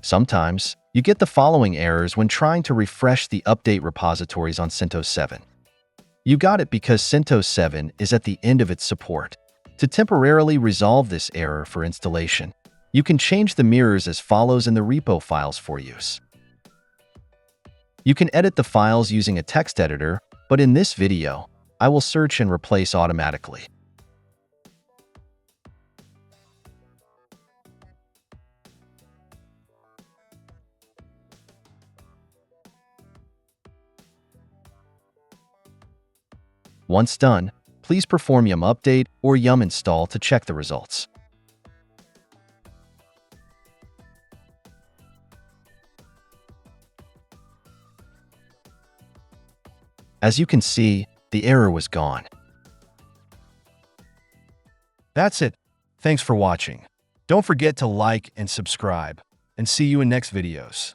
Sometimes, you get the following errors when trying to refresh the update repositories on CentOS 7. You got it because CentOS 7 is at the end of its support. To temporarily resolve this error for installation, you can change the mirrors as follows in the repo files for use. You can edit the files using a text editor, but in this video, I will search and replace automatically. Once done, please perform yum update or yum install to check the results. As you can see, the error was gone. That's it. Thanks for watching. Don't forget to like and subscribe, and see you in next videos.